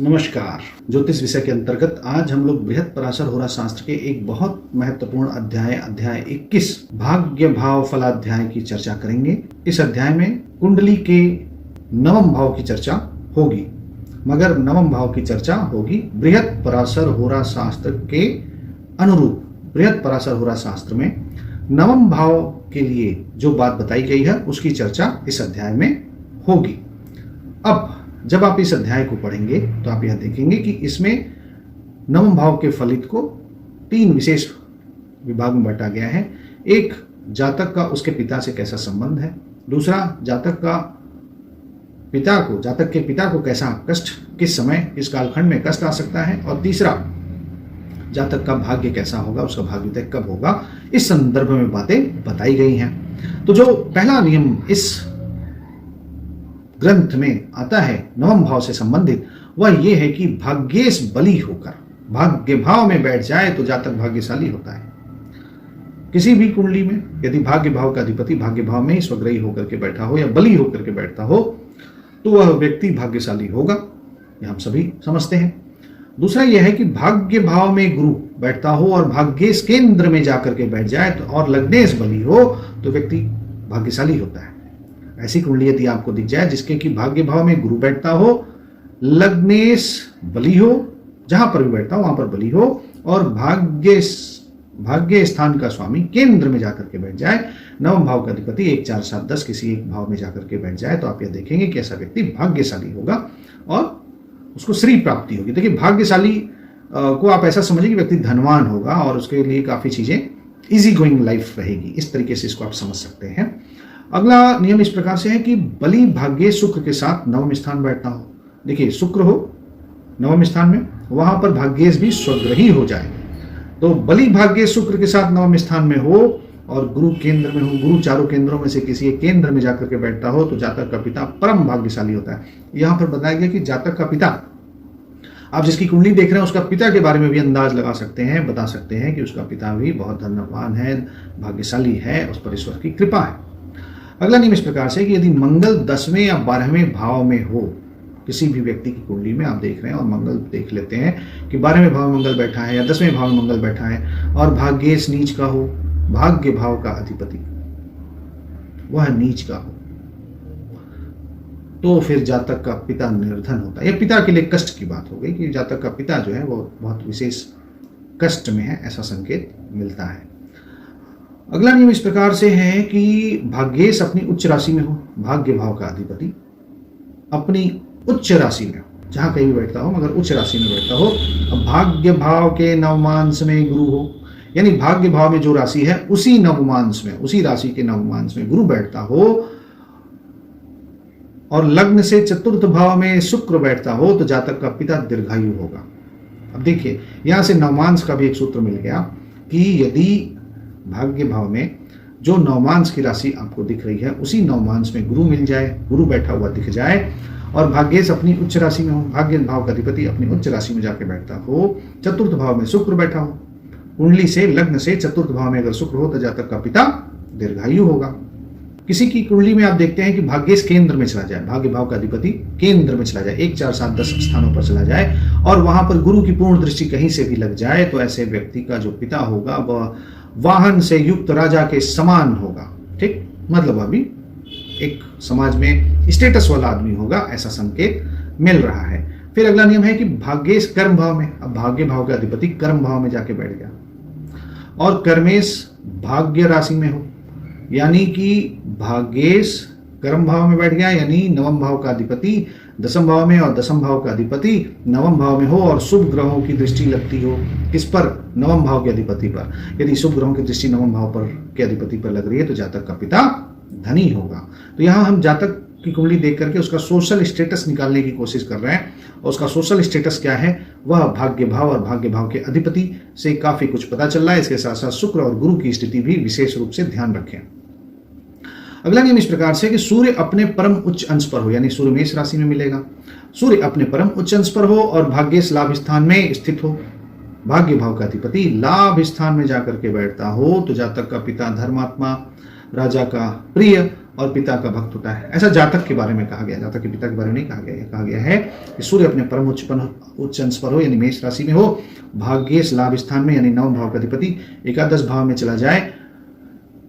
नमस्कार। ज्योतिष विषय के अंतर्गत आज हम लोग बृहत पराशर होरा शास्त्र के एक बहुत महत्वपूर्ण अध्याय 21 भाग्य भाव फलाध्याय की चर्चा करेंगे। इस अध्याय में कुंडली के नवम भाव की चर्चा होगी, मगर नवम भाव की चर्चा होगी बृहत पराशर होरा शास्त्र के अनुरूप। बृहत पराशर होरा शास्त्र में नवम भाव के लिए जो बात बताई गई है उसकी चर्चा इस अध्याय में होगी। अब जब आप इस अध्याय को पढ़ेंगे तो आप यह देखेंगे कि इसमें नवम भाव के फलित को 3 विशेष विभाग में बांटा गया है। एक, जातक का उसके पिता से कैसा संबंध है। दूसरा, जातक के पिता को कैसा कष्ट, किस समय, किस कालखंड में कष्ट आ सकता है। और तीसरा, जातक का भाग्य कैसा होगा, उसका भाग्योदय कब होगा। इस संदर्भ में बातें बताई गई हैं। तो जो पहला नियम इस ग्रंथ में आता है नवम भाव से संबंधित, वह यह है कि भाग्येश बली होकर भाग्य भाव में बैठ जाए तो जातक भाग्यशाली होता है। किसी भी कुंडली में यदि भाग्य भाव का अधिपति भाग्य भाव में ही स्वग्रही होकर के बैठा हो या बली होकर के बैठता हो तो वह व्यक्ति भाग्यशाली होगा, यह हम सभी समझते हैं। दूसरा यह है कि भाग्य भाव में गुरु बैठता हो और भाग्येश केंद्र में जाकर के बैठ जाए तो और लग्नेश बली हो तो व्यक्ति भाग्यशाली होता है। ऐसी कुंडली यदि आपको दिख जाए जिसके कि भाग्य भाव में गुरु बैठता हो, लग्नेश बली हो, जहां पर भी बैठता हो वहां पर बली हो, और भाग्य स्थान का स्वामी केंद्र में जाकर के बैठ जाए, नवम भाव का अधिपति 1 4 7 10 किसी एक भाव में जाकर के बैठ जाए, तो आप यह देखेंगे कि ऐसा व्यक्ति भाग्यशाली होगा और उसको श्री प्राप्ति होगी। देखिए, भाग्यशाली को आप ऐसा समझिए कि व्यक्ति धनवान होगा और उसके लिए काफी चीजें इजी गोइंग लाइफ रहेगी। इस तरीके से इसको आप समझ सकते हैं। अगला नियम इस प्रकार से है कि बली भाग्य शुक्र के साथ नवम स्थान बैठता हो। देखिए, शुक्र हो नवम स्थान में, वहां पर भाग्येश भी स्वग्रही हो जाए, तो बली भाग्य शुक्र के साथ नवम स्थान में हो और गुरु केंद्र में हो, गुरु चारों केंद्रों में से किसी एक केंद्र में जाकर के बैठता हो तो जातक का पिता परम भाग्यशाली होता है। यहां पर बताया गया कि जातक का पिता, आप जिसकी कुंडली देख रहे हैं उसका पिता के बारे में भी अंदाज लगा सकते हैं, बता सकते हैं कि उसका पिता भी बहुत धनवान है, भाग्यशाली है, उस पर ईश्वर की कृपा है। अगला नियम इस प्रकार से कि यदि मंगल 10वें या 12वें भाव में हो, किसी भी व्यक्ति की कुंडली में आप देख रहे हैं और मंगल देख लेते हैं कि 12वें भाव में मंगल बैठा है या 10वें भाव में मंगल बैठा है और भाग्येश नीच का हो, भाग्य भाव का अधिपति वह नीच का हो, तो फिर जातक का पिता निर्धन होता है। यह पिता के लिए कष्ट की बात हो गई कि जातक का पिता जो है वो बहुत विशेष कष्ट में है, ऐसा संकेत मिलता है। अगला नियम इस प्रकार से है कि भाग्येश अपनी उच्च राशि में हो, भाग्य भाव का अधिपति अपनी उच्च राशि में हो, जहां कहीं भी बैठता हो मगर उच्च राशि में बैठता हो। अब भाग्य भाव के नवमांश में गुरु हो, यानी भाग्य भाव में जो राशि है उसी नवमांश में, उसी राशि के नवमांश में गुरु बैठता हो और लग्न से चतुर्थ भाव में शुक्र बैठता हो तो जातक का पिता दीर्घायु होगा। अब देखिए, यहां से नवमांश का भी एक सूत्र मिल गया कि यदि भाग्य भाव में जो नवमांश की राशि आपको दिख रही है उसी नवमांश में गुरु मिल जाए, गुरु बैठा हुआ दिख जाए और भाग्येश अपनी उच्च राशि में हो, भाग्य भाव का अधिपति अपनी उच्च राशि में जाके बैठता हो, चतुर्थ भाव में शुक्र बैठा हो, कुंडली से लग्न से चतुर्थ भाव में अगर शुक्र हो तो जातक का पिता दीर्घायु होगा। किसी की कुंडली में आप देखते हैं कि भाग्येश केंद्र में चला जाए, भाग्य भाव का अधिपति केंद्र में चला जाए, 1 4 7 10 स्थानों पर चला जाए और वहां पर गुरु की पूर्ण दृष्टि कहीं से भी लग जाए, तो ऐसे व्यक्ति का जो पिता होगा वह वाहन से युक्त राजा के समान होगा। ठीक, मतलब अभी एक समाज में स्टेटस वाला आदमी होगा, ऐसा संकेत मिल रहा है। फिर अगला नियम है कि भाग्येश कर्म भाव में, अब भाग्य भाव का अधिपति कर्म भाव में जाके बैठ गया और कर्मेश भाग्य राशि में हो, यानी कि भाग्येश कर्म भाव में बैठ गया, यानी नवम भाव का अधिपति 10वें भाव में और 10वें भाव का अधिपति नवम भाव में हो और शुभ ग्रहों की दृष्टि लगती हो, किस पर, नवम भाव के अधिपति पर। यदि शुभ ग्रहों की दृष्टि नवम भाव पर के अधिपति पर लग रही है तो जातक का पिता धनी होगा। तो यहाँ हम जातक की कुंडली देख करके उसका सोशल स्टेटस निकालने की कोशिश कर रहे हैं और उसका सोशल स्टेटस क्या है, वह भाग्य भाव और भाग्य भाव के अधिपति से काफी कुछ पता चल रहा है। इसके साथ साथ शुक्र और गुरु की स्थिति भी विशेष रूप से ध्यान रखें। अगला नियम इस प्रकार से कि सूर्य अपने परम उच्च अंश पर हो, यानी सूर्य मेष राशि में मिलेगा, सूर्य अपने परम उच्च अंश पर हो और भाग्येश लाभ स्थान में स्थित हो, भाग्य भाव का अधिपति लाभ स्थान में जाकर के बैठता हो तो जातक का पिता धर्मात्मा, राजा का प्रिय और पिता का भक्त होता है। ऐसा जातक के बारे में कहा गया, जातक के पिता के बारे में नहीं कहा गया। कहा गया है कि सूर्य अपने परम उच्च अंश पर हो यानी मेष राशि में हो, भाग्येश लाभ स्थान में यानी नवम भाव का अधिपति एकादश भाव में चला जाए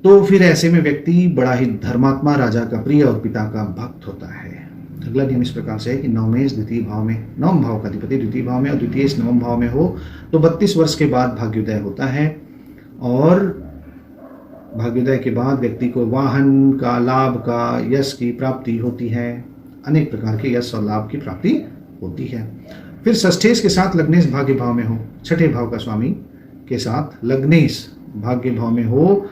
तो फिर ऐसे में व्यक्ति बड़ा ही धर्मात्मा, राजा का प्रिय और पिता का भक्त होता है। अगला नियम इस प्रकार से है कि नवमेश द्वितीय भाव में, नवम भाव का अधिपति द्वितीय भाव में और द्वितीय नवम भाव में हो तो 32 वर्ष के बाद भाग्योदय होता है और भाग्योदय के बाद व्यक्ति को वाहन का, लाभ का, यश की प्राप्ति होती है। अनेक प्रकार के यश और लाभ की प्राप्ति होती है। फिर षष्ठेश के साथ लग्नेश भाग्य भाव में हो, छठे भाव का स्वामी के साथ लग्नेश भाग्य भाव में हो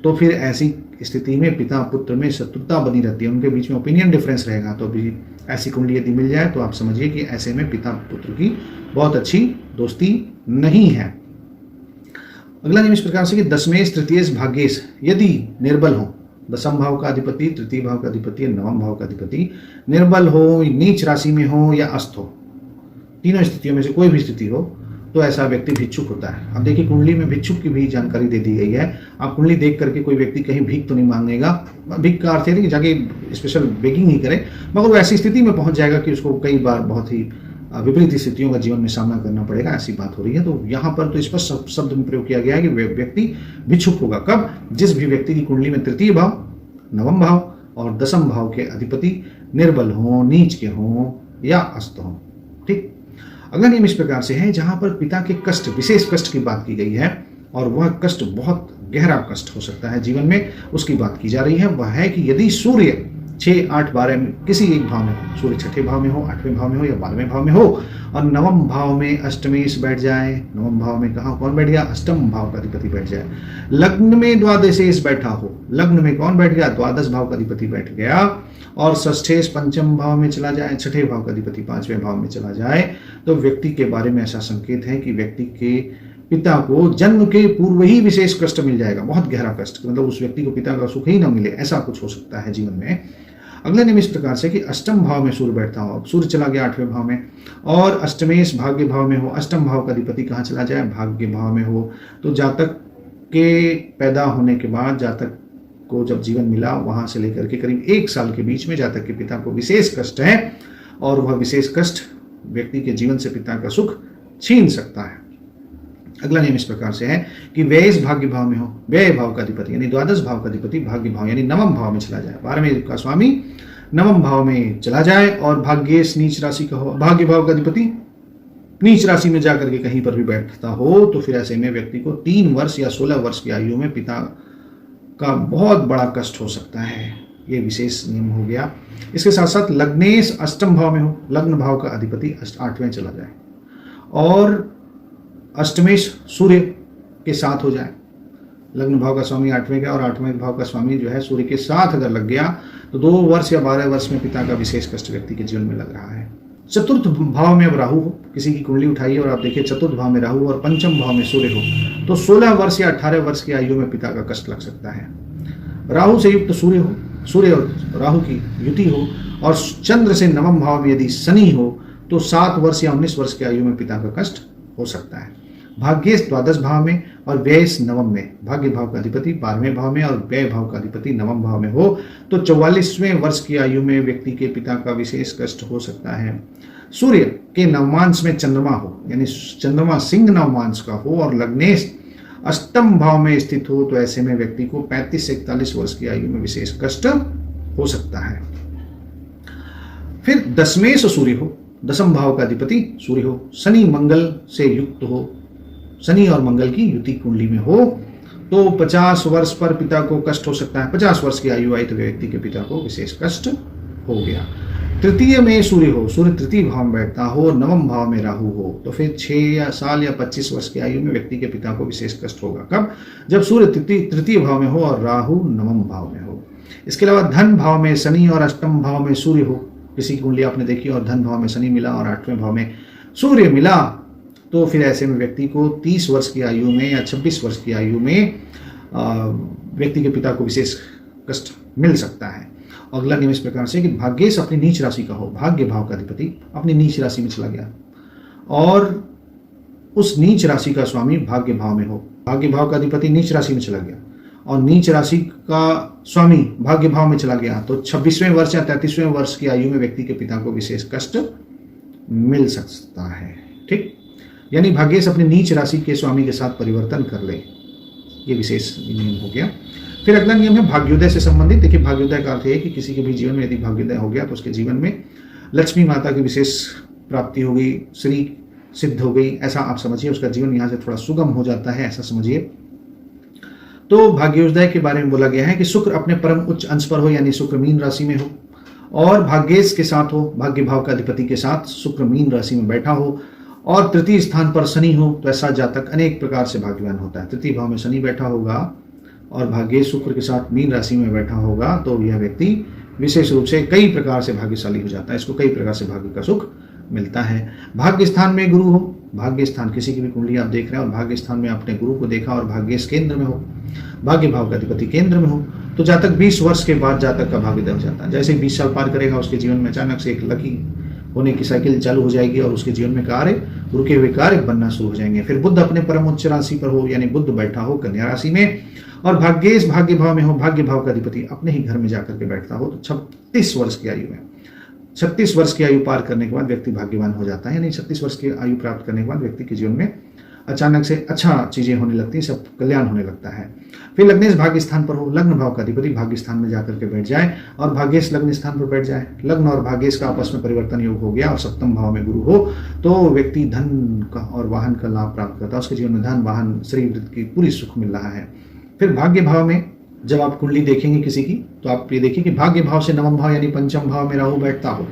तो फिर ऐसी स्थिति में पिता पुत्र में शत्रुता बनी रहती है, उनके बीच में ओपिनियन डिफरेंस रहेगा। तो भी ऐसी कुंडली यदि मिल जाए तो आप समझिए कि ऐसे में पिता पुत्र की बहुत अच्छी दोस्ती नहीं है। अगला नियम इस प्रकार से कि दशमेश तृतीयेश भाग्येश यदि निर्बल हो, दसम भाव का अधिपति, तृतीय भाव का अधिपति, नवम भाव का अधिपति निर्बल हो, नीच राशि में हो या अस्त हो, तीनों स्थितियों में से कोई भी स्थिति हो तो ऐसा व्यक्ति भिक्षुक होता है। अब देखिए कुंडली में भिक्षुक की भी जानकारी दे दी गई है। आप कुंडली देख करके कोई व्यक्ति कहीं भीख तो नहीं मांगेगा, भीख का अर्थ है कि जाके स्पेशल बेगिंग नहीं करे, मगर वो ऐसी स्थिति में पहुंच जाएगा कि उसको कई बार बहुत ही विपरीत स्थितियों का जीवन में सामना करना पड़ेगा, ऐसी बात हो रही है। तो यहाँ पर तो स्पष्ट शब्द में प्रयोग किया गया है कि व्यक्ति भिक्षुक होगा। कब? जिस भी व्यक्ति की कुंडली में तृतीय भाव, नवम भाव और दसम भाव के अधिपति निर्बल हो, नीच के हो या अस्त हो। ठीक। अगला नियम इस प्रकार से है जहां पर पिता के कष्ट, विशेष कष्ट की बात की गई है और वह कष्ट बहुत गहरा कष्ट हो सकता है जीवन में, उसकी बात की जा रही है। वह है कि यदि सूर्य 6, 8, 12 में किसी एक भाव में हो, सूर्य छठे भाव में हो, 8वें भाव में हो या 12वें भाव में हो और नवम भाव में अष्टमेश बैठ जाए, नवम भाव में कहाँ कौन बैठ गया? अष्टम भाव का अधिपति बैठ जाए। लग्न में द्वादशेश बैठा हो, लग्न में कौन बैठ गया? द्वादश भाव का अधिपति बैठ गया और षष्ठेश पंचम भाव में चला जाए, छठे भाव का अधिपति 5वें भाव में चला जाए तो व्यक्ति के बारे में ऐसा संकेत है कि व्यक्ति के पिता को जन्म के पूर्व ही विशेष कष्ट मिल जाएगा, बहुत गहरा कष्ट, मतलब उस व्यक्ति को पिता का सुख ही ना मिले, ऐसा कुछ हो सकता है जीवन में। अगले नियम इस प्रकार से कि अष्टम भाव में सूर्य बैठता हो, सूर्य चला गया 8वें भाव में और अष्टमेश भाग्य भाव में हो, अष्टम भाव का अधिपति कहाँ चला जाए? भाग्य भाव में हो तो जातक के पैदा होने के बाद, जातक को जब जीवन मिला वहां से लेकर के करीब 1 साल के बीच में जातक के पिता को विशेष कष्ट है और वह विशेष कष्ट व्यक्ति के जीवन से पिता का सुख छीन सकता है। अगला नियम इस प्रकार से है कि व्ययेश भाग्य भाव में हो, व्यय भाव का अधिपति यानी द्वादश भाव का अधिपति भाग्य भाव यानी नवम भाव में चला जाए, 12वें का स्वामी नवम भाव में चला जाए और भाग्येश नीच राशि का हो, भाग्य भाव का अधिपति नीच राशि में जाकर के कहीं पर भी बैठता हो तो फिर ऐसे में व्यक्ति को 3 वर्ष या 16 वर्ष की आयु में पिता का बहुत बड़ा कष्ट हो सकता है। ये विशेष नियम हो गया। इसके साथ साथ लग्नेश अष्टम भाव में हो, लग्न भाव का अधिपति 8वें चला जाए और अष्टमेश सूर्य के साथ हो जाए, लग्न भाव का स्वामी 8वें का और 8वें भाव का स्वामी जो है सूर्य के साथ अगर लग गया तो 2 वर्ष या 12 वर्ष में पिता का विशेष कष्ट व्यक्ति के जीवन में लग रहा है। चतुर्थ भाव में अब राहु हो, किसी की कुंडली उठाइए और आप देखिए चतुर्थ भाव में राहु और पंचम भाव में सूर्य हो तो 16 वर्ष या 18 वर्ष की आयु में पिता का कष्ट लग सकता है। राहु से युक्त सूर्य हो, सूर्य और राहु की युति हो और चंद्र से नवम भाव में यदि शनि हो तो 7 वर्ष या 19 वर्ष की आयु में पिता का कष्ट हो सकता है। भाग्येश द्वादश भाव में और व्ययेश नवम में, भाग्य भाव का अधिपति 12वें भाव में और व्यय भाव का अधिपति नवम भाव में हो तो 44वें वर्ष की आयु में व्यक्ति के पिता का विशेष कष्ट हो सकता है। सूर्य के नवमांश में चंद्रमा हो यानी चंद्रमा सिंह नवमांश का हो और लग्नेश अष्टम भाव में स्थित हो तो ऐसे में व्यक्ति को 35 से 41 वर्ष की आयु में विशेष कष्ट हो सकता है। फिर दशमेश सूर्य हो, दसम भाव का अधिपति सूर्य हो, शनि मंगल से युक्त हो, शनि और मंगल की युति कुंडली में हो तो 50 वर्ष पर पिता को कष्ट हो सकता है। 50 वर्ष की आयु आई तो व्यक्ति के पिता को विशेष कष्ट हो गया। तृतीय में सूर्य हो, सूर्य तृतीय भाव में बैठता हो, नवम भाव में राहु हो तो फिर 6 साल या 25 वर्ष की आयु में व्यक्ति के पिता को विशेष कष्ट होगा। कब? जब सूर्य तृतीय भाव में हो और राहु नवम भाव में हो। इसके अलावा धन भाव में शनि और अष्टम भाव में सूर्य हो, किसी की कुंडली आपने देखी और धन भाव में शनि मिला और 8वें भाव में सूर्य मिला तो फिर ऐसे में व्यक्ति को 30 वर्ष की आयु में या 26 वर्ष की आयु में व्यक्ति के पिता को विशेष कष्ट मिल सकता है। अगला नियम इस प्रकार से कि भाग्येश अपनी नीच राशि का हो, भाग्य भाव का अधिपति अपनी नीच राशि में चला गया और उस नीच राशि का स्वामी भाग्य भाव में हो, भाग्य भाव का अधिपति नीच राशि में चला गया और नीच राशि का स्वामी भाग्य भाव में चला गया तो 26वें वर्ष या 33वें वर्ष की आयु में व्यक्ति के पिता को विशेष कष्ट मिल सकता है। ठीक, यानी भाग्येश अपनी नीच राशि के स्वामी के साथ परिवर्तन कर ले, ये विशेष नियम हो गया। फिर अगला नियम है भाग्योदय से संबंधित। देखिए, भाग्योदय का अर्थ है कि किसी के भी जीवन में यदि भाग्योदय हो गया तो उसके जीवन में लक्ष्मी माता की विशेष प्राप्ति हो गई, श्री सिद्ध हो गई, ऐसा आप समझिए। उसका जीवन यहाँ से थोड़ा सुगम हो जाता है, ऐसा समझिए। तो भाग्योदय के बारे में बोला गया है कि शुक्र अपने परम उच्च अंश पर हो, यानी शुक्र मीन राशि में हो और भाग्येश के साथ हो, भाग्य भाव का अधिपति के साथ शुक्र मीन राशि में बैठा हो और तृतीय स्थान पर शनि हो, तो ऐसा जातक अनेक प्रकार से भाग्यवान होता है। तृतीय भाव में शनि बैठा होगा और भाग्येश शुक्र के साथ मीन राशि में बैठा होगा तो यह व्यक्ति विशेष रूप से कई प्रकार से भाग्यशाली हो जाता है, इसको कई प्रकार से भाग्य का सुख मिलता है। भाग्य स्थान में गुरु हो, भाग्य स्थान किसी की भी कुंडली आप देख रहे हैं और भाग्य स्थान में आपने गुरु को देखा और भाग्येश केंद्र में हो, भाग्य भाव का अधिपति केंद्र में हो, तो जातक 20 वर्ष के बाद जातक का भाग्योदय हो जाता है। जैसे 20 साल पार करेगा उसके जीवन में अचानक से एक लकी होने की साइकिल चालू हो जाएगी और उसके जीवन में कार्य, रुके हुए कार्य बनना शुरू हो जाएंगे। फिर बुध अपने परम उच्च राशि पर हो, यानी बुध बैठा हो कन्या राशि में और भाग्येश भाग्य भाव में हो, भाग्य भाव का अधिपति अपने ही घर में जाकर के बैठता हो, तो 36 वर्ष की आयु में, 36 वर्ष की आयु पार करने के बाद व्यक्ति भाग्यवान हो जाता है। यानी 36 वर्ष की आयु प्राप्त करने के बाद व्यक्ति के जीवन में अचानक से अच्छा चीजें होने लगती हैं, सब कल्याण होने लगता है। फिर लग्नेश भाग्य स्थान पर हो, लग्न भाव का अधिपति भाग्य स्थान में जाकर के बैठ जाए और भाग्येश लग्न स्थान पर बैठ जाए, लग्न और भाग्येश का आपस में परिवर्तन योग हो गया और सप्तम भाव में गुरु हो, तो व्यक्ति धन का और वाहन का लाभ प्राप्त करता है। उसके जीवन में धन, वाहन, श्री वृद्धि की पूरी सुख मिल रहा है। फिर भाग्य भाव में जब आप कुंडली देखेंगे किसी की तो आप ये देखिए कि भाग्य भाव से नवम भाव यानी पंचम भाव में राहु बैठता हो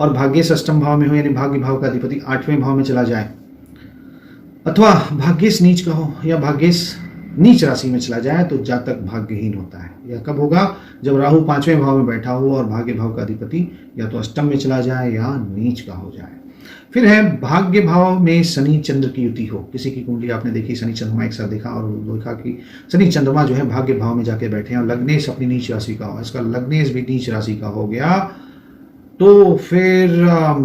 और भाग्येश अष्टम भाव में हो, यानी भाग्य भाव का अधिपति 8वें भाव में चला जाए, अथवा भाग्येश नीच का हो या भाग्येश नीच राशि में चला जाए तो जातक भाग्यहीन होता है। यह कब होगा? जब राहु 5वें भाव में बैठा हो और भाग्य भाव का अधिपति या तो अष्टम में चला जाए या नीच का हो जाए। फिर है भाग्य भाव में शनि चंद्र की युति हो। किसी की कुंडली आपने देखी, शनि चंद्रमा एक साथ देखा और देखा कि शनि चंद्रमा जो है भाग्य भाव में जाके बैठे हैं और लग्नेश अपनी नीच राशि का हो, इसका लग्नेश भी नीच राशि का हो गया तो फिर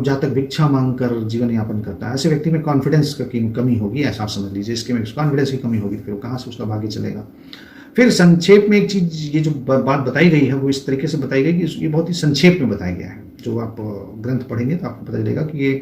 जातक भिक्षा मांगकर जीवन यापन करता है। ऐसे व्यक्ति में कॉन्फिडेंस की कमी होगी, ऐसा आप समझ लीजिए। इसके में कॉन्फिडेंस की कमी होगी, फिर कहाँ से उसका भाग्य चलेगा। फिर संक्षेप में एक चीज, ये जो बात बताई गई है वो इस तरीके से बताई गई कि ये बहुत ही संक्षेप में बताया गया है। जो आप ग्रंथ पढ़ेंगे तो आपको पता चलेगा कि ये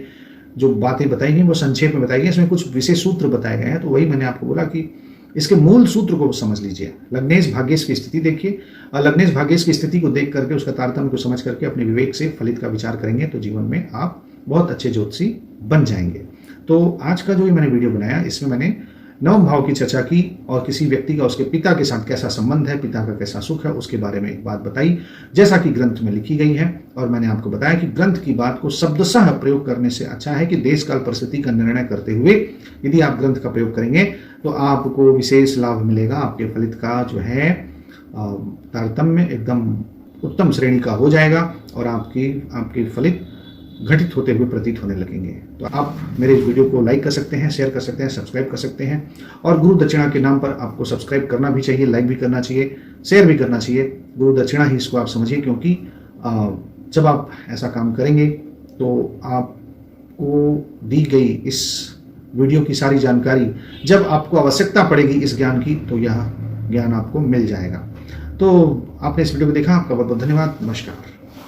जो बातें बताई गई वो संक्षेप में बताई गई, इसमें कुछ विशेष सूत्र बताए गए हैं। तो वही मैंने आपको बोला कि इसके मूल सूत्र को समझ लीजिए। लग्नेश भाग्येश की स्थिति देखिए और लग्नेश भाग्येश की स्थिति को देख करके उसका तारतम्य को समझ करके अपने विवेक से फलित का विचार करेंगे तो जीवन में आप बहुत अच्छे ज्योतिषी बन जाएंगे। तो आज का जो मैंने वीडियो बनाया इसमें मैंने नवम भाव की चर्चा की और किसी व्यक्ति का उसके पिता के साथ कैसा संबंध है, पिता का कैसा सुख है, उसके बारे में एक बात बताई जैसा कि ग्रंथ में लिखी गई है। और मैंने आपको बताया कि ग्रंथ की बात को शब्दशः प्रयोग करने से अच्छा है कि देश काल परिस्थिति का निर्णय करते हुए यदि आप ग्रंथ का प्रयोग करेंगे तो आपको विशेष लाभ मिलेगा। आपके फलित का जो है तारतम्य एकदम उत्तम श्रेणी का हो जाएगा और आपकी फलित घटित होते हुए प्रतीत होने लगेंगे। तो आप मेरे इस वीडियो को लाइक कर सकते हैं, शेयर कर सकते हैं, सब्सक्राइब कर सकते हैं और गुरु दक्षिणा के नाम पर आपको सब्सक्राइब करना भी चाहिए, लाइक भी करना चाहिए, शेयर भी करना चाहिए। गुरु दक्षिणा ही इसको आप समझिए, क्योंकि जब आप ऐसा काम करेंगे तो आपको दी गई इस वीडियो की सारी जानकारी जब आपको आवश्यकता पड़ेगी इस ज्ञान की तो यह ज्ञान आपको मिल जाएगा। तो आपने इस वीडियो को देखा, आपका बहुत बहुत धन्यवाद। नमस्कार।